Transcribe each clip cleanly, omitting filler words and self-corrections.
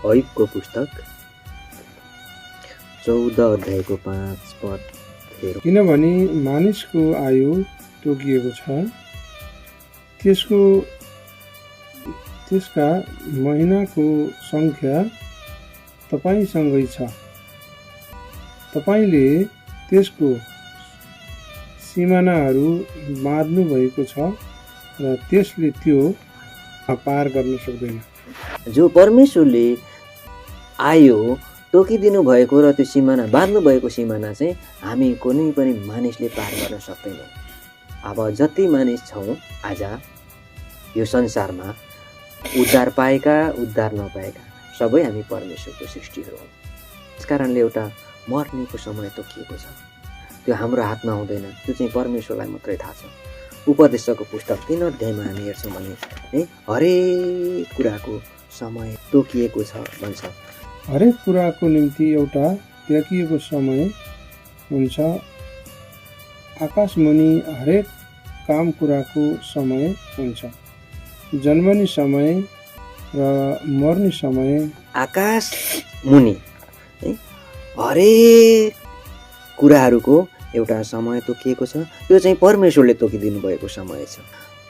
ऐबको पुस्तक 14 अध्यायको 5 पद हेरौँ। किनभने मानिसको आयु तोकिएको छ, त्यसका महिनाको सङ्ख्या तपाईसँगै छ। तपाईले त्यसको सिमानाहरू बाँध्नु भएको छ र त्यसले त्यो पार गर्न सक्दैन। जो परमेश्वरले आयो तोकिदिनु भएको र त्यो सिमाना बाँध्नु भएको सिमाना चाहिँ हामी कुनै पनि मानिसले पार गर्न सक्दैनौँ। अब जति मानिस छौँ आज यो संसारमा, उद्धार पाएका उद्धार नपाएका सबै हामी परमेश्वरको सृष्टिहरू हौँ। त्यस कारणले एउटा मर्नेको समय तोकिएको छ, त्यो हाम्रो हातमा हुँदैन, त्यो चाहिँ परमेश्वरलाई मात्रै थाहा छ। उपदेशको पुस्तक 3 अध्यायमा हामी हेर्छौँ भने हरेक कुराको समय तोकिएको छ भन्छ। हरेक कुराको निम्ति एउटा तोकिएको समय हुन्छ। आकाशमुनि हरेक काम कुराको समय हुन्छ। जन्मने समय र मर्ने समय। आकाश मुनि हरेक कुराहरूको एउटा समय तोकिएको छ, त्यो चाहिँ परमेश्वरले तोकिदिनु भएको समय छ।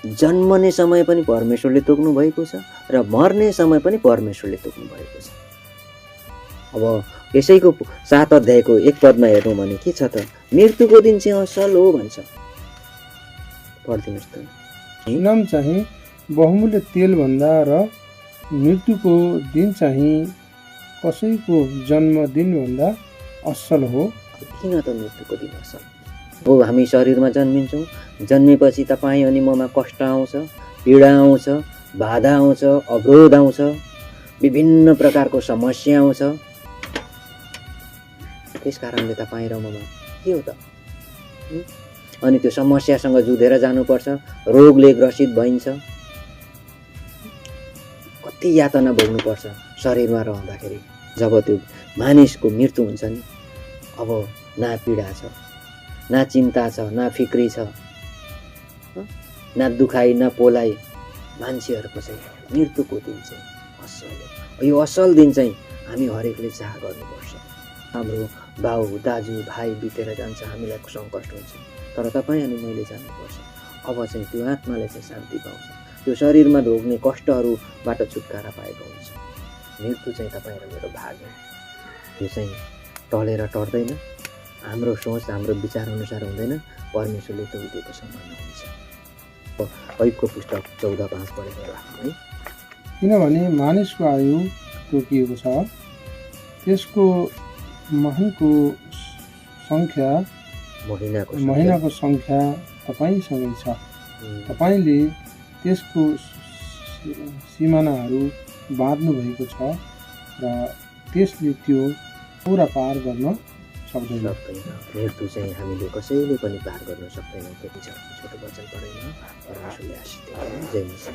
जन्मने समय पनि परमेश्वरले तोक्नु भएको छ र मर्ने समय पनि परमेश्वरले तोक्नु भएको छ। अब यसैको 7 अध्यायको 1 पदमा हेर्नु भने के छ त, मृत्युको दिन चाहिँ असल हो भन्छ। पढ्दिनुहोस् त। इनाम चाहिँ बहुमूल्य तेलभन्दा र मृत्युको दिन चाहिँ कसैको जन्मदिनभन्दा असल हो। किन त मृत्युको दिन असल हो? हामी शरीरमा जन्मिन्छौँ, जन्मेपछि तपाईँ अनि ममा कष्ट आउँछ, पीडा आउँछ, बाधा आउँछ, अवरोध आउँछ, विभिन्न प्रकारको समस्या आउँछ। त्यस कारणले तपाईँ र ममा के हो त, अनि त्यो समस्यासँग जुधेर जानुपर्छ, रोगले ग्रसित भइन्छ, कति यातना भोग्नुपर्छ शरीरमा रहँदाखेरि। जब त्यो मानिसको मृत्यु हुन्छ नि, अब न पीडा छ, न चिन्ता छ, न फिक्री छ, न दुखाइ, न पोलाइ। मान्छेहरूको चाहिँ मृत्युको दिन चाहिँ असल हो। यो असल दिन चाहिँ हामी हरेकले चाह गर्नुपर्छ। हाम्रो बाउ दाजु भाइ बितेर जान्छ, हामीलाई सङ्कट हुन्छ, तर तपाईँ अनि मैले जानुपर्छ। अब चाहिँ त्यो आत्माले चाहिँ शान्ति पाउँछ, त्यो शरीरमा भोग्ने कष्टहरूबाट छुटकारा पाएको हुन्छ। मृत्यु चाहिँ तपाईँ र मेरो भाग हो। यो चाहिँ टलेर टर्दैन, हाम्रो सोच हाम्रो विचार अनुसार हुँदैन, परमेश्वरले तोकिदिएको सम्मान हुन्छ। ऐबको पुस्तक 14:5 पढेर राख्नु है। किनभने मानिसको आयु तोकिएको छ, त्यसको महिनाको सङ्ख्या तपाईसँगै छ। तपाईँले त्यसको सिमानाहरू बाँध्नु भएको छ र त्यसले त्यो पुरा पार गर्न सक्दैन। मृत्यु चाहिँ हामीले कसैले पनि पार गर्न सक्दैनौँ। त्यो छोटो वचन पढेन। परमेश्वरले आशीष दिनु। जय मसीह।